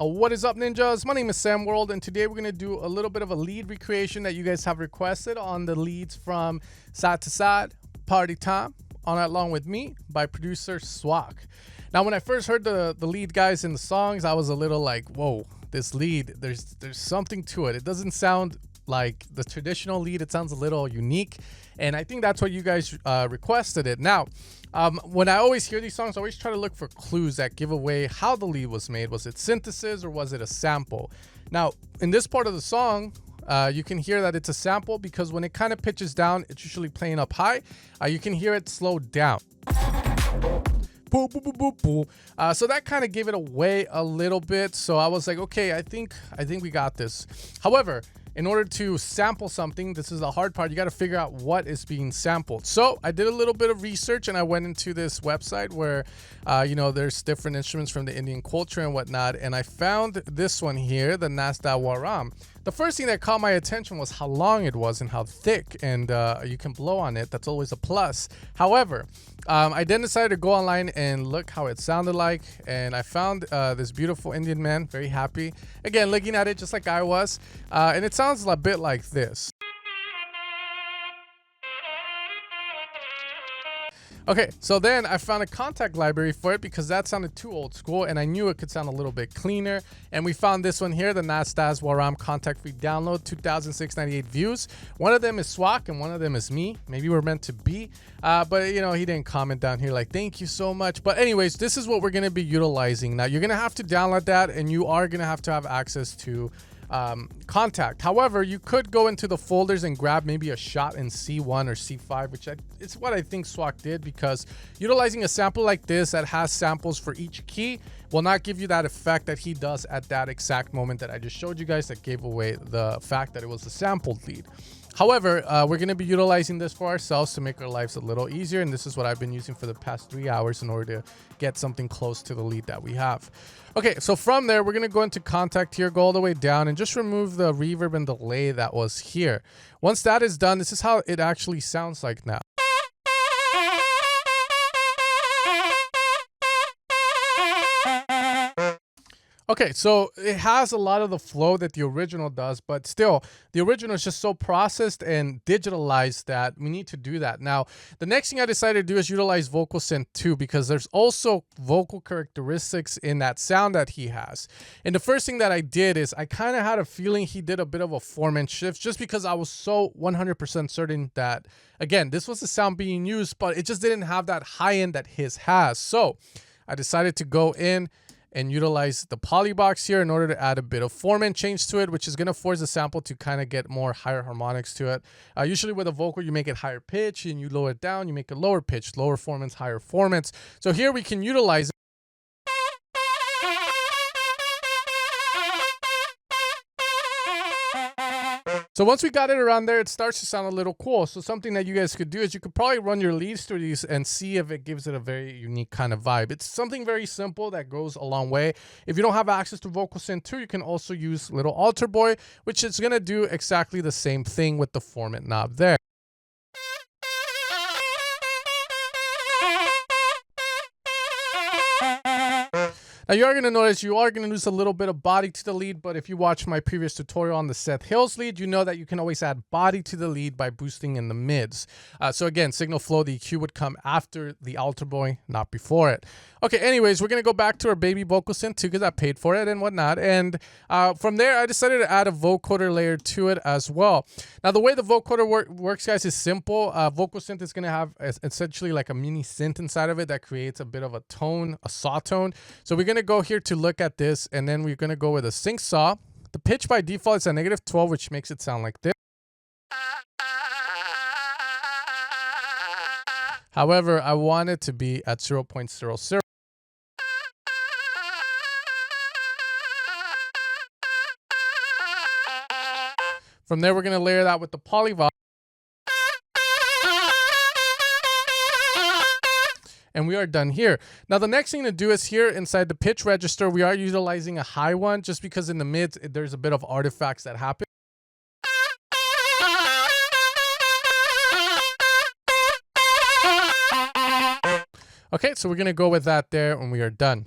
What is up, ninjas? My name is Sam World, and today we're going to do a little bit of a lead recreation that you guys have requested on the leads from Side to Side, Party Time, On Along With Me by producer SWACQ. Now, when I first heard the lead guys in the songs, I was a little like, whoa, this lead, there's something to it. It doesn't sound like the traditional lead. It sounds a little unique, and I think that's what you guys requested it. Now, when I always hear these songs, I always try to look for clues that give away how the lead was made. Was it synthesis or was it a sample? Now, in this part of the song, you can hear that it's a sample because when it kind of pitches down, it's usually playing up high. You can hear it slow down. Boop, boop, boop, boop, boop. So that kind of gave it away a little bit. So I was like, okay, I think we got this. However, in order to sample something, this is the hard part. You got to figure out what is being sampled. So I did a little bit of research and I went into this website where, there's different instruments from the Indian culture and whatnot. And I found this one here, the Nadaswaram. The first thing that caught my attention was how long it was and how thick, and you can blow on it. That's always a plus. However, I then decided to go online and look how it sounded like, and I found this beautiful Indian man, very happy. Again, looking at it just like I was, and it sounds a bit like this. Okay, so then I found a contact library for it because that sounded too old school and I knew it could sound a little bit cleaner. And we found this one here, the Nadaswaram contact free download, 2,698 views. One of them is SWACQ and one of them is me. Maybe we're meant to be, but he didn't comment down here like, thank you so much. But anyways, this is what we're gonna be utilizing. Now you're gonna have to download that and you are gonna have to have access to contact. However, you could go into the folders and grab maybe a shot in C1 or C5, which it's what I think SWACQ did, because utilizing a sample like this that has samples for each key will not give you that effect that he does at that exact moment that I just showed you guys that gave away the fact that it was a sampled lead. However, we're going to be utilizing this for ourselves to make our lives a little easier, and this is what I've been using for the past 3 hours in order to get something close to the lead that we have. Okay, so from there, we're going to go into contact here, go all the way down, and just remove the reverb and delay that was here. Once that is done, this is how it actually sounds like now. Okay, so it has a lot of the flow that the original does, but still, the original is just so processed and digitalized that we need to do that. Now, the next thing I decided to do is utilize vocal synth too, because there's also vocal characteristics in that sound that he has. And the first thing that I did is I kind of had a feeling he did a bit of a Formant shift, just because I was so 100% certain that, again, this was the sound being used, but it just didn't have that high end that his has. So I decided to go in and utilize the polybox here in order to add a bit of Formant change to it, which is going to force the sample to kind of get more higher harmonics to it. Usually with a vocal, you make it higher pitch and you lower it down, you make it lower pitch, lower formants, higher formants. So here we can utilize it. So once we got it around there, it starts to sound a little cool. So something that you guys could do is you could probably run your leads through these and see if it gives it a very unique kind of vibe. It's something very simple that goes a long way. If you don't have access to Vocal Synth 2, you can also use Little Altar Boy, which is going to do exactly the same thing with the Formant knob there. Now you are going to notice you are going to lose a little bit of body to the lead, but if you watch my previous tutorial on the Seth Hills lead, you know that you can always add body to the lead by boosting in the mids. So again, signal flow, the EQ would come after the altar boy, not before it. Okay, anyways, we're going to go back to our baby vocal synth too, because I paid for it and whatnot. And from there, I decided to add a vocoder layer to it as well. Now, the way the vocoder works, guys, is simple. Vocal synth is going to have essentially like a mini synth inside of it that creates a bit of a tone, a saw tone. So we're going to go here to look at this, and then we're going to go with a sync saw. The pitch by default is a -12, which makes it sound like this. However, I want it to be at 0.00. From there, we're going to layer that with the polyvox. And we are done here. Now, the next thing to do is here inside the pitch register, we are utilizing a high one just because in the mids, there's a bit of artifacts that happen. Okay, so we're going to go with that there when we are done.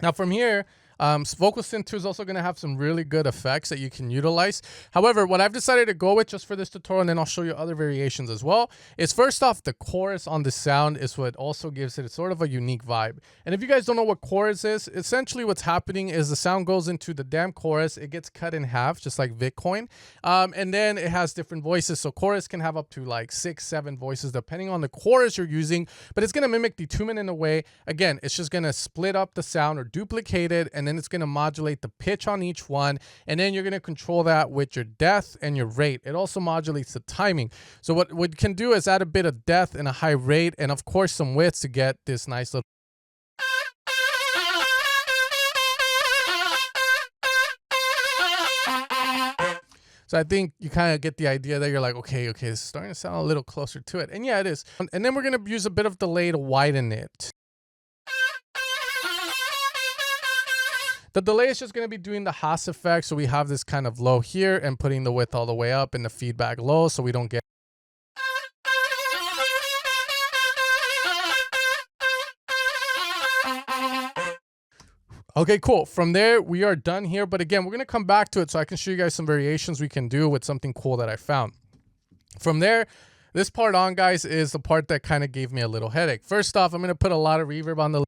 Now from here, Vocal Synth 2 is also going to have some really good effects that you can utilize. However, what I've decided to go with just for this tutorial, and then I'll show you other variations as well, is first off, the chorus on the sound is what also gives it sort of a unique vibe. And if you guys don't know what chorus is, essentially what's happening is the sound goes into the damn chorus, it gets cut in half, just like Bitcoin, and then it has different voices. So chorus can have up to like 6, 7 voices depending on the chorus you're using, but it's going to mimic detunement in a way. Again, it's just going to split up the sound or duplicate it, and then it's going to modulate the pitch on each one, and then you're going to control that with your depth and your rate. It also modulates the timing. So what you can do is add a bit of depth and a high rate, and of course some width to get this nice little. So I think you kind of get the idea that you're like, okay, this is starting to sound a little closer to it. And yeah, it is. And then we're going to use a bit of delay to widen it. The delay is just going to be doing the Haas effect. So we have this kind of low here and putting the width all the way up and the feedback low so we don't get. Okay, cool. From there, we are done here. But again, we're going to come back to it so I can show you guys some variations we can do with something cool that I found. From there, this part on, guys, is the part that kind of gave me a little headache. First off, I'm going to put a lot of reverb on the.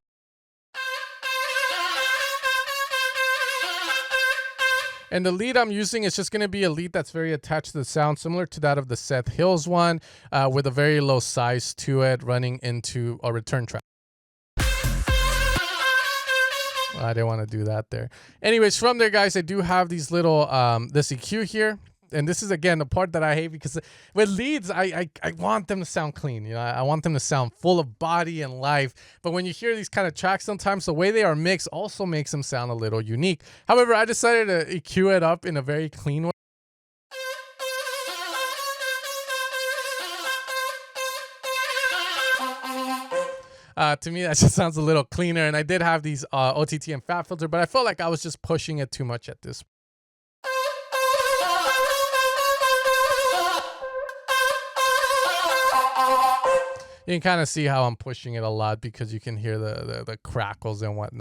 And the lead I'm using is just going to be a lead that's very attached to the sound, similar to that of the Seth Hills one, with a very low size to it, running into a return track. I didn't want to do that there. Anyways, from there, guys, I do have these little, this EQ here. And this is, again, the part that I hate, because with leads, I want them to sound clean. You know, I want them to sound full of body and life. But when you hear these kind of tracks, sometimes the way they are mixed also makes them sound a little unique. However, I decided to EQ it up in a very clean way. To me, that just sounds a little cleaner. And I did have these OTT and fat filter, but I felt like I was just pushing it too much at this point. You can kind of see how I'm pushing it a lot because you can hear the crackles and whatnot.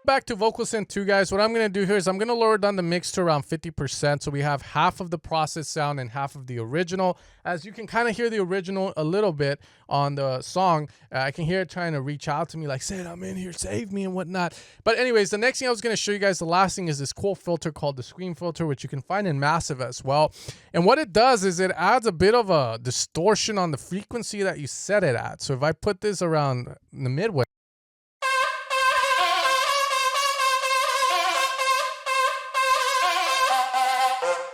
Back to Vocal Synth 2, guys. What I'm going to do here is I'm going to lower down the mix to around 50%. So we have half of the processed sound and half of the original. As you can kind of hear the original a little bit on the song, I can hear it trying to reach out to me like, Sid, I'm in here, save me and whatnot. But anyways, the next thing I was going to show you guys, the last thing, is this cool filter called the Scream filter, which you can find in Massive as well. And what it does is it adds a bit of a distortion on the frequency that you set it at. So if I put this around the midway,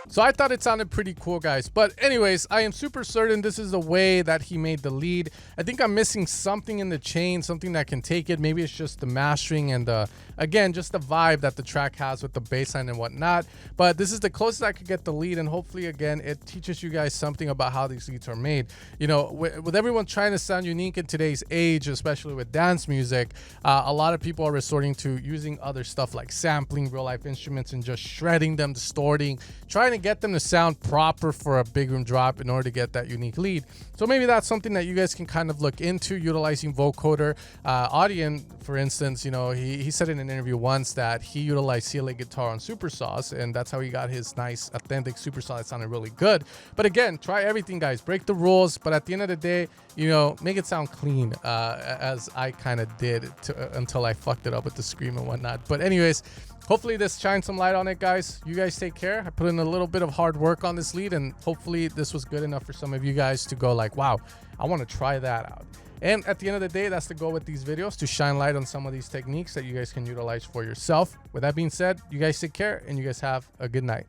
so I thought it sounded pretty cool, guys. But anyways, I am super certain this is the way that he made the lead. I think I'm missing something in the chain, something that can take it. Maybe it's just the mastering and again, just the vibe that the track has with the bass line and whatnot. But this is the closest I could get the lead, and hopefully, again, it teaches you guys something about how these leads are made. You know, with everyone trying to sound unique in today's age, especially with dance music, a lot of people are resorting to using other stuff like sampling real life instruments and just shredding them, distorting, trying to get them to sound proper for a big room drop in order to get that unique lead. So maybe that's something that you guys can kind of look into, utilizing Vocoder. Audien, for instance, you know, he said in an interview once that he utilized CLA guitar on Supersauce, and that's how he got his nice authentic Supersauce that sounded really good. But again, try everything, guys. Break the rules, but at the end of the day, you know, make it sound clean, as I kind of did until I fucked it up with the scream and whatnot. But anyways, hopefully this shines some light on it, guys. You guys take care. I put in a little bit of hard work on this lead, and hopefully this was good enough for some of you guys to go like, wow, I want to try that out. And at the end of the day, that's the goal with these videos, to shine light on some of these techniques that you guys can utilize for yourself. With that being said, you guys take care, and you guys have a good night.